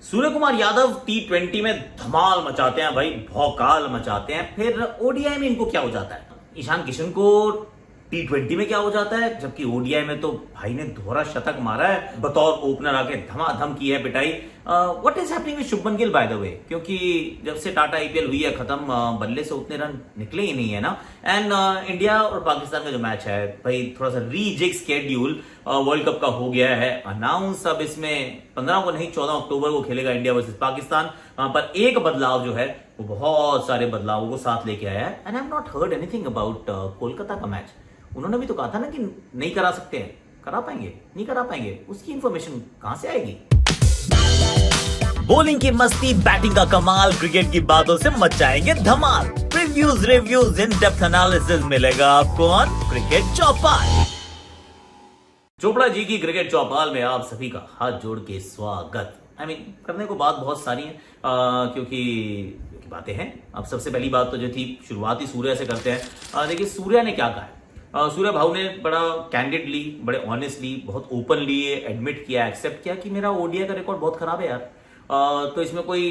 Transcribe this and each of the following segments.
Surya Kumar Yadav T20 में धमाल मचाते हैं भाई, भौकाल मचाते हैं। फिर ओडीआई में इनको क्या हो जाता है? ईशान किशन को T20 में क्या हो जाता है, जबकि ओडीआई में तो भाई ने दोहरा शतक मारा है, बतौर ओपनर आके धमाधम की है पिटाई। What is happening with Shubman Gill by the way, क्योंकि जब से टाटा आईपीएल हुई है खत्म, बल्ले से उतने रन निकले ही नहीं है ना। एंड इंडिया और पाकिस्तान का जो मैच है भाई, थोड़ा सा रीजिग स्केड्यूल वर्ल्ड कप का हो गया है अनाउंस। अब इसमें 15 को नहीं 14 अक्टूबर को खेलेगा इंडिया वर्सेस पाकिस्तान। वहां पर एक बदलाव जो है वो बहुत सारे बदलावों को साथ लेके आया है। And I have not heard anything about Kolkata का मैच। उन्होंने भी तो कहा था ना कि नहीं करा सकते हैं, करा पाएंगे, नहीं करा पाएंगे, उसकी इंफॉर्मेशन कहां से आएगी? बॉलिंग की मस्ती, बैटिंग का कमाल, क्रिकेट की बातों से मचाएंगे धमाल। Previews, reviews, in depth analysis मिलेगा आपको ऑन क्रिकेट चौपाल। चोपड़ा जी की क्रिकेट चौपाल में आप सभी का हाथ जोड़ के स्वागत। करने को बात बहुत सारी है, क्योंकि बातें हैं। अब सबसे पहली बात तो जो थी, शुरुआती सूर्या से करते हैं। देखिए सूर्या ने क्या कहा है। सूर्या भाव ने बड़ा कैंडिडली, बड़े ऑनेस्टली, बहुत ओपनली एडमिट किया, एक्सेप्ट किया कि मेरा ओडीआई का रिकॉर्ड बहुत खराब है यार। तो इसमें कोई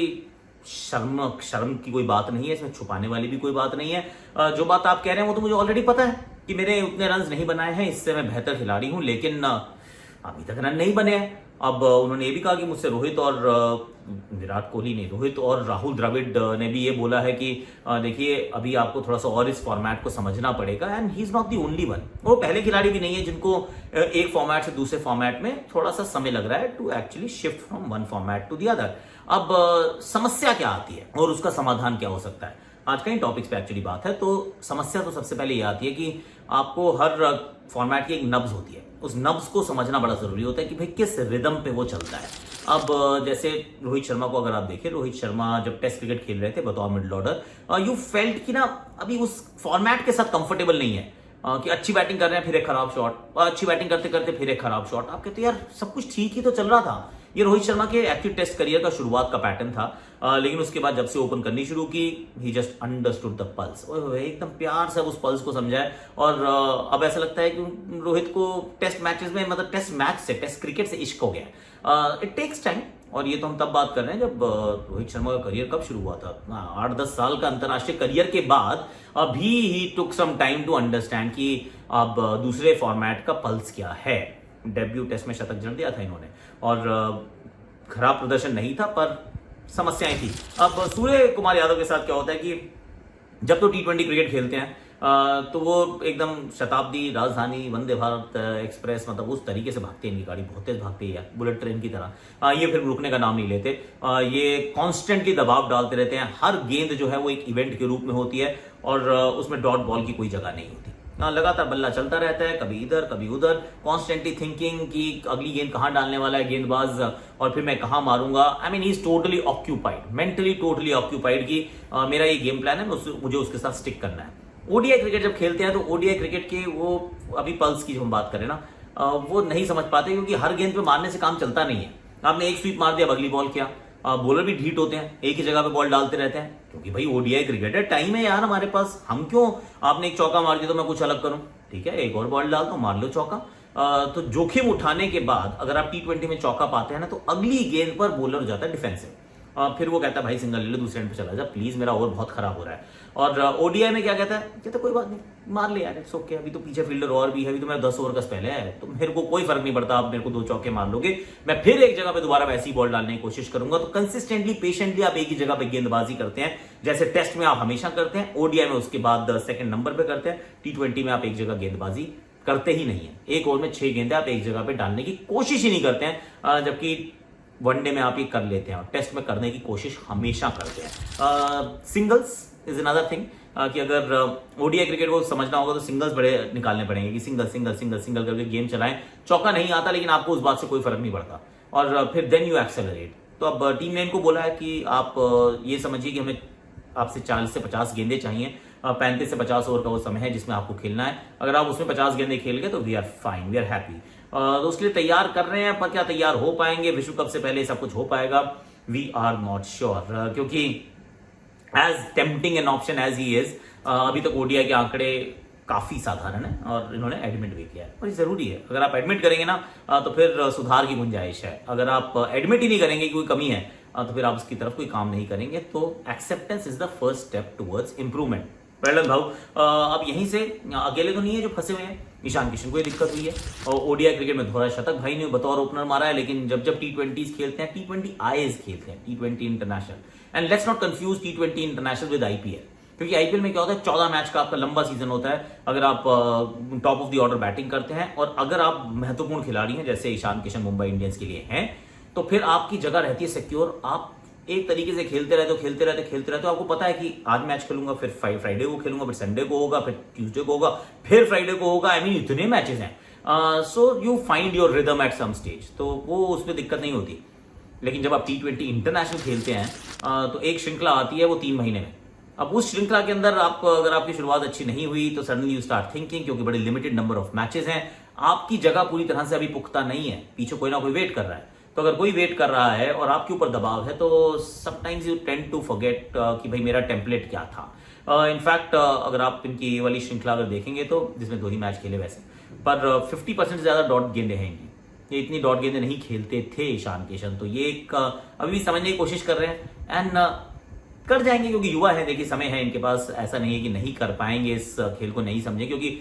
शर्म की कोई बात नहीं है, इसमें छुपाने वाली भी कोई बात नहीं है। जो बात आप कह रहे हैं वो तो मुझे ऑलरेडी पता है कि मेरे उतने रन नहीं बनाए हैं, इससे मैं बेहतर खिलाड़ी हूं, लेकिन अभी तक रन नहीं बने हैं। अब उन्होंने ये भी कहा कि मुझसे रोहित और विराट कोहली ने, रोहित और राहुल द्रविड़ ने भी ये बोला है कि देखिए अभी आपको थोड़ा सा और इस फॉर्मेट को समझना पड़ेगा। And he is not the only one. वो पहले खिलाड़ी भी नहीं है जिनको एक फॉर्मेट से दूसरे फॉर्मेट में थोड़ा सा समय लग रहा है to actually shift from one format to the other. अब समस्या क्या आती है और उसका समाधान क्या हो सकता है, आज का इन टॉपिक्स पे एक्चुअली बात है। तो समस्या तो सबसे पहले ये आती है कि आपको हर फॉर्मेट की एक नब्ज होती है, उस नब्ज को समझना बड़ा जरूरी होता है कि भाई किस रिदम पे वो चलता है। अब जैसे रोहित शर्मा को अगर आप देखें, रोहित शर्मा जब टेस्ट क्रिकेट खेल रहे थे बतौर मिडिल ऑर्डर, यू फेल्ट कि ना अभी उस फॉर्मेट के साथ कंफर्टेबल नहीं है, कि अच्छी बैटिंग कर रहे हैं फिर एक खराब शॉट, अच्छी बैटिंग करते करते फिर एक खराब शॉट। आप कहते यार सब कुछ ठीक ही तो चल रहा था। ये रोहित शर्मा के एक्टिव टेस्ट करियर का शुरुआत का पैटर्न था, लेकिन उसके बाद जब से ओपन करनी शुरू की, ही जस्ट अंडरस्टूड द पल्स। एकदम प्यार से उस पल्स को समझा है। और अब ऐसा लगता है कि रोहित को टेस्ट मैचेस में, मतलब टेस्ट मैच से, टेस्ट क्रिकेट से इश्क हो गया। It takes time. और ये तो हम तब बात कर रहे हैं जब रोहित शर्मा का करियर कब शुरू हुआ था, 8-10 साल का अंतरराष्ट्रीय करियर के बाद अभी ही टुक सम टाइम टू अंडरस्टैंड कि अब दूसरे फॉर्मेट का पल्स क्या है। डेब्यू टेस्ट में शतक जड़ दिया था इन्होंने और खराब प्रदर्शन नहीं था, पर समस्याएं थी। अब सूर्य कुमार यादव के साथ क्या होता है कि जब तो T20 क्रिकेट खेलते हैं तो वो एकदम शताब्दी, राजधानी, वंदे भारत एक्सप्रेस, मतलब उस तरीके से भागती है इनकी गाड़ी, बहुत तेज भागती है बुलेट ट्रेन की तरह। ये फिर रुकने का नाम नहीं लेते। ये कॉन्स्टेंटली दबाव डालते रहते हैं। हर गेंद जो है वो एक इवेंट के रूप में होती है और उसमें डॉट बॉल की कोई जगह नहीं होती। लगातार बल्ला चलता रहता है, कभी इधर कभी उधर, कॉन्स्टेंटली थिंकिंग कि अगली गेंद कहां डालने वाला है गेंदबाज और फिर मैं कहां मारूंगा। He is totally occupied, mentally totally occupied कि मेरा ये गेम प्लान है, मुझे उसके साथ स्टिक करना है। ओडीआई क्रिकेट जब खेलते हैं तो ओडीआई क्रिकेट के वो अभी पल्स की जो हम बात करें ना, वो नहीं समझ पाते, क्योंकि हर गेंद पे मारने से काम चलता नहीं है। आपने एक स्वीप मार दिया, अगली बॉल क्या, बॉलर भी ढीठ होते हैं, एक ही जगह पे बॉल डालते रहते हैं, क्योंकि भाई ओडीआई क्रिकेट है, टाइम है यार हमारे पास। हम क्यों, आपने एक चौका मार दिया तो मैं कुछ अलग करूं, ठीक है एक और बॉल डाल दो, मार लो चौका। तो जोखिम उठाने के बाद अगर आप T20 में चौका पाते हैं ना, तो अगली गेंद पर बॉलर हो जाता है डिफेंसिव। फिर वो कहता है भाई सिंगल ले लो, दूसरे एंड पे चला जा प्लीज, मेरा ओवर बहुत खराब हो रहा है। और ओडीआई में क्या कहता है कोई बात नहीं, मार ले यार, इट्स ओके, अभी तो पीछे फील्डर और भी है, अभी तो मेरा 10 ओवर का स्पेल है, तो मेरे को कोई फर्क नहीं पड़ता, आप मेरे को 2 चौके मार लोगे, मैं फिर एक जगह पे दोबारा वैसी बॉल डालने की कोशिश करूंगा। तो कंसिस्टेंटली, पेशेंटली आप एक ही जगह पे गेंदबाजी करते हैं, जैसे टेस्ट में आप हमेशा करते हैं, ओडीआई में उसके बाद सेकंड नंबर पे करते हैं। T20 में आप एक जगह गेंदबाजी करते ही नहीं है, एक ओवर में 6 गेंदें आप एक जगह पे डालने की कोशिश ही नहीं करते हैं, जबकि वनडे में आप ये कर लेते हैं और टेस्ट में करने की कोशिश हमेशा करते हैं। सिंगल्स इज अनदर थिंग, कि अगर ओडीआई क्रिकेट को समझना होगा तो सिंगल्स बड़े निकालने पड़ेंगे कि सिंगल सिंगल सिंगल सिंगल करके गेम चलाएं। चौका नहीं आता, लेकिन आपको उस बात से कोई फर्क नहीं पड़ता, और फिर देन यू एक्सेलरेट। तो अब टीम ने इनको बोला है कि आप ये समझिए कि हमें आपसे 40 से 50 गेंदें चाहिए, 35 से 50 ओवर का वो समय है जिसमें आपको खेलना है। अगर आप उसमें 50 गेंदें खेल गए तो we are fine, we are happy. तो उसके लिए तैयार कर रहे हैं, पर क्या तैयार हो पाएंगे, विश्व कप से पहले सब कुछ हो पाएगा, वी आर नॉट श्योर। क्योंकि as tempting an option as he is, अभी तक ओडीआई के आंकड़े काफी साधारण है और इन्होंने एडमिट भी किया है, और ये जरूरी है। अगर आप एडमिट करेंगे ना तो फिर सुधार की गुंजाइश है। अगर आप एडमिट ही नहीं करेंगे कि कोई कमी है, तो फिर आप उसकी तरफ कोई काम नहीं करेंगे। तो acceptance is the first step towards improvement. पहले भाव अब यहीं से अकेले तो नहीं है जो फंसे हुए हैं, ईशान किशन को ये दिक्कत हुई है और ओडीआई क्रिकेट में थोड़ा शतक भाई ने बतौर ओपनर मारा है, लेकिन जब जब टी20 खेलते हैं, टी20 आईएस खेलते हैं, टी20 international, and let's not confuse T20 international with IPL, क्योंकि आईपीएल में क्या होता है 14 मैच का आपका लंबा सीजन होता है। अगर आप top of the order batting करते हैं और अगर आप महत्वपूर्ण खिलाड़ी हैं जैसे ईशान किशन मुंबई इंडियंस के लिए हैं, तो फिर आपकी जगह रहती है सिक्योर। आप एक तरीके से खेलते रहते हो। आपको पता है कि आज मैच खेलूंगा, फिर फ्राइडे को खेलूंगा, फिर संडे को होगा, फिर ट्यूसडे को होगा, फिर फ्राइडे को होगा। आई मीन इतने मैचेस हैं, so you find your rhythm at some stage, तो वो उसमें दिक्कत नहीं होती। लेकिन जब आप टी20 इंटरनेशनल खेलते हैं तो एक श्रृंखला आती है वो 3 महीने में। अब उस श्रृंखला के अंदर अगर आपकी शुरुआत अच्छी नहीं हुई तो सडनली यू स्टार्ट थिंकिंग, क्योंकि बड़े लिमिटेड नंबर ऑफ मैचेस हैं, आपकी जगह पूरी तरह से अभी पुख्ता नहीं है, पीछे कोई ना कोई वेट कर रहा है। तो अगर कोई वेट कर रहा है और आपके ऊपर दबाव है तो sometimes you tend to forget कि भाई मेरा टेम्पलेट क्या था। इनफैक्ट अगर आप इनकी ये वाली श्रृंखला अगर देखेंगे तो जिसमें 2 ही मैच खेले वैसे, पर 50% से ज्यादा डॉट गेंदे हैं इनकी। ये इतनी डॉट गेंदे नहीं खेलते थे ईशान किशन, तो ये एक अभी भी समझने की कोशिश कर रहे हैं एंड कर जाएंगे, क्योंकि युवा है, देखिए समय है इनके पास, ऐसा नहीं है कि नहीं कर पाएंगे, इस खेल को नहीं समझे, क्योंकि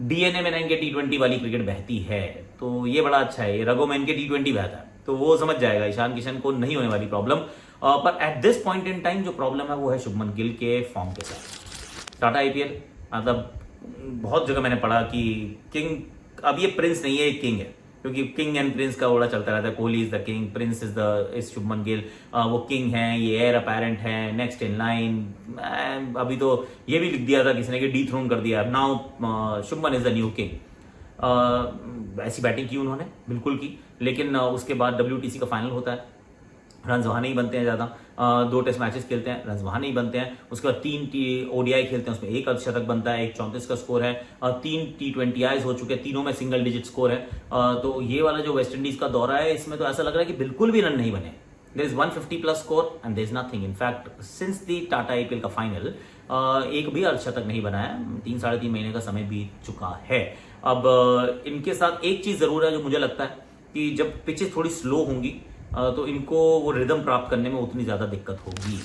डीएनए में इनके टी20 वाली क्रिकेट बहती है, तो ये बड़ा अच्छा है, ये रगों में इनके टी20 बहता है, तो वो समझ जाएगा। ईशान किशन को नहीं होने वाली प्रॉब्लम, पर at this point in time जो प्रॉब्लम है वो है शुभमन गिल के फॉर्म के साथ। टाटा आईपीएल मतलब बहुत जगह मैंने पढ़ा कि किंग, अब ये प्रिंस नहीं है, किंग है, क्योंकि किंग एंड प्रिंस का बड़ा चलता रहता है। Kohli is the king, Prince is Shubman Gill, वो किंग है, ये एयर अपेरेंट है, नेक्स्ट इन लाइन। अभी तो ये भी लिख दिया था किसी ने कि डीथ्रोन कर दिया, now Shubman is the new king. ऐसी बैटिंग की उन्होंने, बिल्कुल की, लेकिन उसके बाद WTC का फाइनल होता है, रन वहां नहीं बनते हैं ज्यादा, 2 टेस्ट मैचेस खेलते हैं, रन वहां नहीं बनते हैं। उसके बाद 3 ODI खेलते हैं, उसमें 1 अर्धशतक बनता है, 1.34 का स्कोर है, 3 T20Is हो चुके हैं, तीनों में सिंगल डिजिट स्कोर है। तो ये वाला जो वेस्ट इंडीज का दौरा है, इसमें तो ऐसा लग रहा है कि बिल्कुल भी रन नहीं बने। There is 150 plus score and there is nothing. In fact since the Tata IPL का फाइनल एक भी अर्धशतक नहीं बना है, 3-3.5 महीने का समय बीत चुका है। अब इनके साथ एक चीज जरूर है जो मुझे लगता है कि जब पिचेस थोड़ी स्लो होंगी तो इनको वो रिदम प्राप्त करने में उतनी ज्यादा दिक्कत होगी,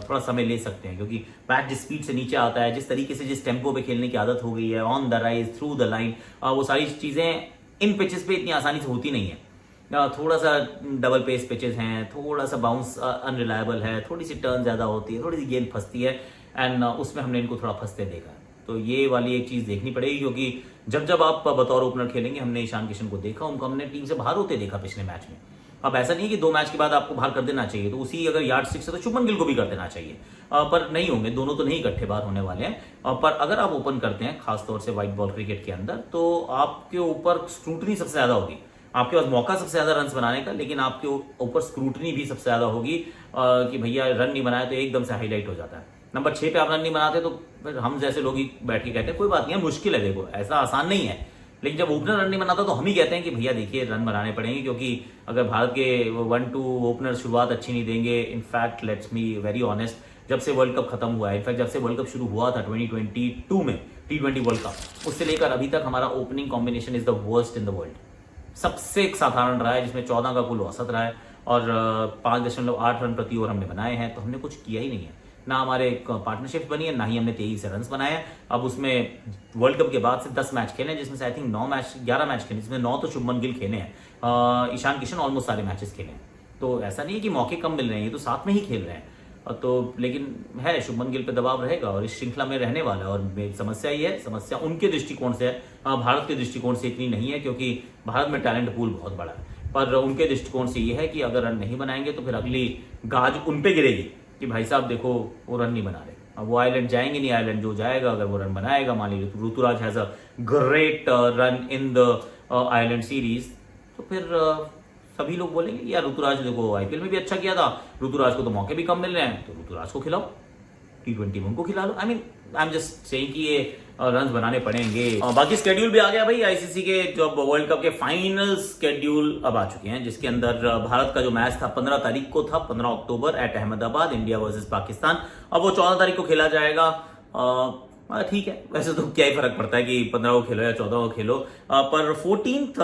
थोड़ा समय ले सकते हैं, क्योंकि बैट जिस स्पीड से नीचे आता है, जिस तरीके से जिस टेम्पो पे खेलने की आदत हो गई है, on the rise, through the line, वो सारी चीजें इन पिचेस पे इतनी आसानी से होती नहीं है। थोड़ा सा डबल पेस पिचेस हैं, थोड़ा सा बाउंस अनरिलायबल है, थोड़ी सी टर्न ज्यादा होती है, थोड़ी सी गेंद फंसती है, एंड उसमें हमने इनको थोड़ा फंसते देखा है। तो ये वाली एक चीज देखनी पड़ेगी, क्योंकि जब जब आप बतौर ओपनर खेलेंगे, हमने ईशान किशन को देखा, उनको हमने टीम से बाहर होते देखा पिछले मैच में। अब ऐसा नहीं है कि 2 मैच के बाद आपको बाहर कर देना चाहिए, तो उसी अगर यार्ड स्टिक से तो शुभमन गिल को भी कर देना चाहिए, पर नहीं होंगे, दोनों तो नहीं इकट्ठे बाहर होने वाले हैं। पर अगर आप ओपन करते हैं खासतौर से व्हाइट बॉल क्रिकेट के अंदर, तो आपके ऊपर स्क्रूटनी सबसे ज्यादा होगी। आपके पास मौका सबसे ज्यादा रन बनाने का, लेकिन आपके ऊपर स्क्रूटनी भी सबसे ज्यादा होगी कि भैया रन नहीं बनाया तो एकदम से हाईलाइट हो जाता है। नंबर 6 पे आप रन नहीं बनाते तो फिर हम जैसे लोग ही बैठ के कहते हैं कोई बात नहीं है, मुश्किल है, देखो ऐसा आसान नहीं है। लेकिन जब ओपनर रन नहीं बनाता तो हम ही कहते हैं कि भैया देखिए रन बनाने पड़ेंगे, क्योंकि अगर भारत के 1-2 ओपनर शुरुआत अच्छी नहीं देंगे। In fact let's be very honest, जब से वर्ल्ड कप खत्म हुआ है, इनफैक्ट जब से वर्ल्ड कप शुरू हुआ था 2022 में T20 वर्ल्ड कप, उससे लेकर अभी तक हमारा opening combination is the worst in the world. सबसे एक साधारण रहा है, जिसमें 14 का कुल औसत रहा है और 5.8 रन प्रति ओवर हमने बनाए हैं, तो हमने कुछ किया ही नहीं है। ना हमारे पार्टनरशिप बनी है, ना ही हमने 23 रन बनाए हैं। अब उसमें वर्ल्ड कप के बाद से 10 मैच खेले, जिसमें से आई थिंक 11 मैच खेले, जिसमें 9 तो शुभमन गिल खेले हैं। ईशान किशन ऑलमोस्ट सारे मैचेस खेले हैं, तो ऐसा नहीं है कि मौके कम मिल रहे हैं, ये तो साथ में ही खेल रहे हैं। तो लेकिन है, शुभमन गिल पे दबाव रहेगा और इस श्रृंखला में रहने वाला है। और समस्या ये है, समस्या उनके दृष्टिकोण से है, भारत के दृष्टिकोण से इतनी नहीं है, क्योंकि भारत में टैलेंट पूल बहुत बड़ा है। पर उनके दृष्टिकोण से ये है कि अगर रन नहीं बनाएंगे तो फिर अगली गाज उन पे गिरेगी कि भाई साहब देखो वो रन नहीं बना रहे। अब वो आइलैंड जाएंगे नहीं, आइलैंड जो जाएगा अगर वो रन बनाएगा, मान लीजिए Ruturaj has a great run in the island series, तो फिर सभी लोग बोलेंगे यार ऋतुराज देखो आईपीएल में भी अच्छा किया था, ऋतुराज को तो मौके भी कम मिल रहे हैं, तो ऋतुराज को खिलाओ, T20 में उनको खिला लो। आई एम जस्ट सेइंग कि ये रन बनाने पड़ेंगे। बाकी स्केड्यूल भी आ गया भाई, आईसीसी के जो वर्ल्ड कप के फाइनल स्केड्यूल अब आ चुके हैं, जिसके अंदर भारत का जो मैच था 15 तारीख को था, 15 October at Ahmedabad, India versus Pakistan. अब वो 14 तारीख को खेला जाएगा। ठीक है, वैसे तो क्या ही फर्क पड़ता है कि 15 को खेलो या 14 को खेलो, पर 14th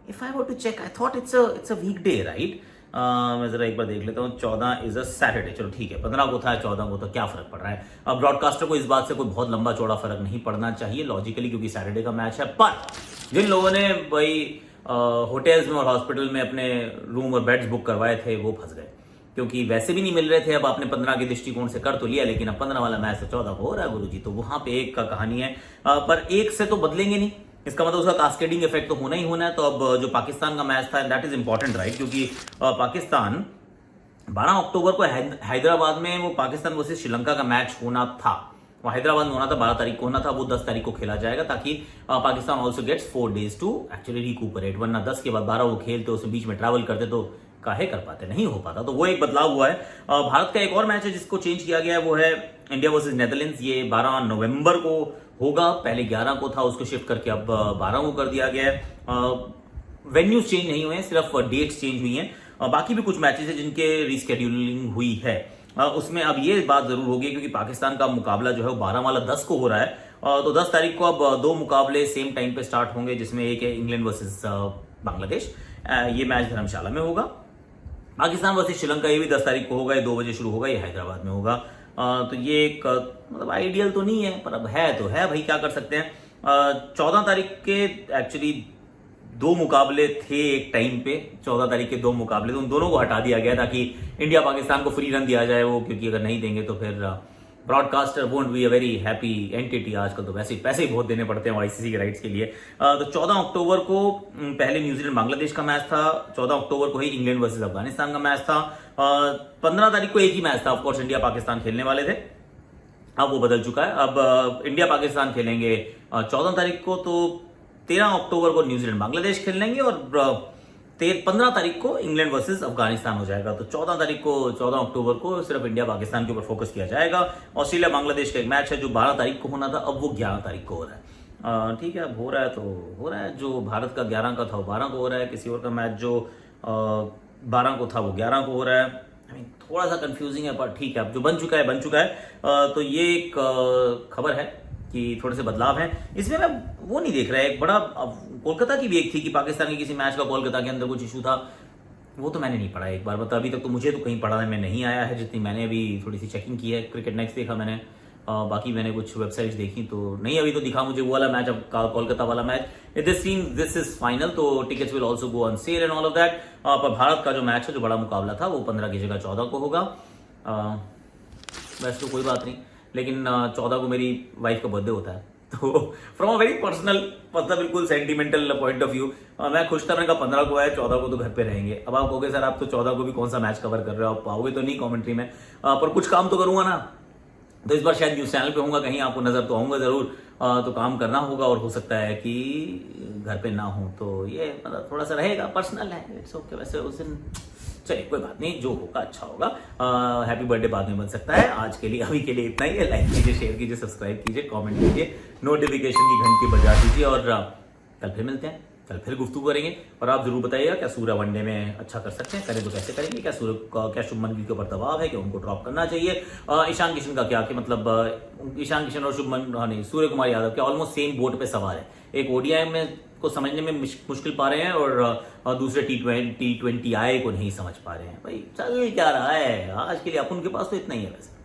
if I were to check, I thought it's a weekday, right? मैं जरा एक बार देख लेता हूँ। 14 इज अ सैटरडे, चलो ठीक है, 15 को था 14 को, तो क्या फर्क पड़ रहा है। अब ब्रॉडकास्टर को इस बात से कोई बहुत लंबा चौड़ा फर्क नहीं पड़ना चाहिए लॉजिकली, क्योंकि सैटरडे का मैच है। पर जिन लोगों ने भाई होटल्स में और हॉस्पिटल में अपने रूम और बेड्स बुक करवाए थे वो फंस गए, क्योंकि वैसे भी नहीं मिल रहे थे। अब आपने 15 के दृष्टिकोण से कर तो लिया, लेकिन अब 15 वाला मैच तो 14 को हो रहा है गुरुजी, तो वहां पे एक का कहानी है। पर एक से तो बदलेंगे नहीं, इसका मतलब उसका कास्केडिंग इफेक्ट तो होना ही होना है। तो अब जो पाकिस्तान का मैच था, दैट इज इंपॉर्टेंट राइट, क्योंकि पाकिस्तान 12 अक्टूबर को हैदराबाद में वो पाकिस्तान वर्सेस श्रीलंका का मैच होना था। वो हैदराबाद में होना था, 12 तारीख को होना था, वो 10 तारीख को खेला जाएगा, ताकि Pakistan also gets 4 days to actually recuperate. वरना 10 के बाद 12 वो खेलते, उसके बीच में ट्रैवल करते तो काहे कर पाते, नहीं हो पाता। तो वो एक बदलाव हुआ है। भारत का एक और मैच है जिसको चेंज किया गया है, वो है इंडिया वर्सेस नेदरलैंड्स। ये 12 नवंबर को होगा, पहले 11 को था, उसको शिफ्ट करके अब 12 को कर दिया गया है। वेन्यूज चेंज नहीं हुए हैं, सिर्फ डेट्स चेंज हुई हैं। बाकी भी कुछ मैचेस है जिनके रिस्केड्यूलिंग हुई है। उसमें अब ये बात जरूर होगी, क्योंकि पाकिस्तान का मुकाबला जो है वो 12 वाला 10 को हो रहा है, तो 10 तारीख को अब 2 मुकाबले सेम टाइम पे स्टार्ट होंगे, जिसमें एक है इंग्लैंड वर्सेस बांग्लादेश। ये मैच धर्मशाला में होगा। पाकिस्तान वर्सेस श्रीलंका ये भी 10 तारीख को होगा, ये 2 बजे शुरू होगा, ये हैदराबाद में होगा। तो ये एक मतलब आइडियल तो नहीं है, पर अब है तो है भाई, क्या कर सकते हैं। 14 तारीख के एक्चुअली 2 मुकाबले थे एक टाइम पे, 14 तारीख के 2 मुकाबले, तो उन दोनों को हटा दिया गया ताकि इंडिया पाकिस्तान को फ्री रन दिया जाए वो, क्योंकि अगर नहीं देंगे तो फिर broadcaster won't be a very happy entity. आजकल तो वैसे पैसे ही बहुत देने पड़ते हैं आईसीसी के राइट्स के लिए। तो 14 अक्टूबर को पहले न्यूजीलैंड बांग्लादेश का मैच था, 14 अक्टूबर को ही इंग्लैंड वर्सेस अफगानिस्तान का मैच था। 15 तारीख को एक ही मैच था, ऑफकोर्स इंडिया पाकिस्तान खेलने वाले थे, अब वो बदल चुका है। अब इंडिया पाकिस्तान खेलेंगे 14 तारीख को, तो 13 अक्टूबर को न्यूजीलैंड बांग्लादेश खेल लेंगे, और 15 तारीख को इंग्लैंड वर्सेस अफगानिस्तान हो जाएगा। तो 14 अक्टूबर को सिर्फ इंडिया पाकिस्तान के ऊपर फोकस किया जाएगा। ऑस्ट्रेलिया बांग्लादेश का एक मैच है जो 12 तारीख को होना था, अब वो 11 तारीख को हो रहा है। ठीक है, अब हो रहा है तो हो रहा है। जो भारत का 11 का था वो 12 को हो रहा है, किसी और का मैच जो 12 को था वो 11 को हो रहा है। थोड़ा सा कंफ्यूजिंग है, पर ठीक है, अब जो बन चुका है बन चुका है। तो ये एक खबर है कि थोड़े से बदलाव हैं इसमें। मैं वो नहीं देख रहा है, एक बड़ा कोलकाता की भी एक थी कि पाकिस्तान के किसी मैच का कोलकाता के अंदर कुछ इशू था, वो तो मैंने नहीं पढ़ा एक बार बता, अभी तक तो मुझे तो कहीं पढ़ा में नहीं आया है, जितनी मैंने अभी थोड़ी सी चेकिंग की है। क्रिकेट नेक्स्ट देखा मैंने, बाकी मैंने कुछ वेबसाइट्स देखी तो नहीं अभी तो दिखा मुझे वो वाला मैच, अब कोलकाता वाला मैच। दिस इज फाइनल, तो tickets will also go on sale and all of that. पर भारत का जो मैच है, जो बड़ा मुकाबला था, वो 15 की जगह 14 को होगा। वैसे तो कोई बात नहीं, लेकिन 14 को मेरी वाइफ का बर्थडे होता है, तो फ्रॉम अ वेरी पर्सनल बिल्कुल सेंटिमेंटल पॉइंट ऑफ व्यू मैं खुश था। मैंने कहा 15 को है, 14 को तो घर पे रहेंगे। अब आप कहोगे सर आप तो 14 को भी कौन सा मैच कवर कर रहे हो, आप पाओगे तो नहीं कमेंट्री में, पर कुछ काम तो करूंगा ना। तो इस बार शायद न्यूज चैनल पे होऊंगा, कहीं आपको नजर तो आऊंगा जरूर। तो काम करना होगा, और हो सकता है कि घर पे ना हो, तो ये मतलब थोड़ा सा रहेगा, पर्सनल है, इट्स ओके। वैसे उस दिन चलिए कोई बात नहीं, जो होगा अच्छा होगा। हैप्पी बर्थडे बाद में बन सकता है। आज के लिए अभी के लिए इतना ही है। लाइक कीजिए, शेयर कीजिए, सब्सक्राइब कीजिए, कमेंट कीजिए, नोटिफिकेशन की घंटी बजा दीजिए, और कल फिर मिलते हैं, कल फिर गुफ्तगू करेंगे। और आप जरूर बताइएगा क्या सूर्य वनडे में अच्छा कर सकते हैं, करें तो कैसे करेंगे, क्या सूर्य का क्या शुभमन गिल के ऊपर दबाव है कि उनको ड्रॉप करना चाहिए। ईशान किशन का क्या, कि मतलब ईशान किशन और शुभमन नहीं, सूर्य कुमार यादव के ऑलमोस्ट सेम बोट पे सवार है। एक ओडीआई में को समझने में मुश्किल पा रहे हैं, और दूसरे T20I को नहीं समझ पा रहे हैं। भाई चल क्या रहा है आज के लिए, अपन के पास तो इतना ही है वैसे।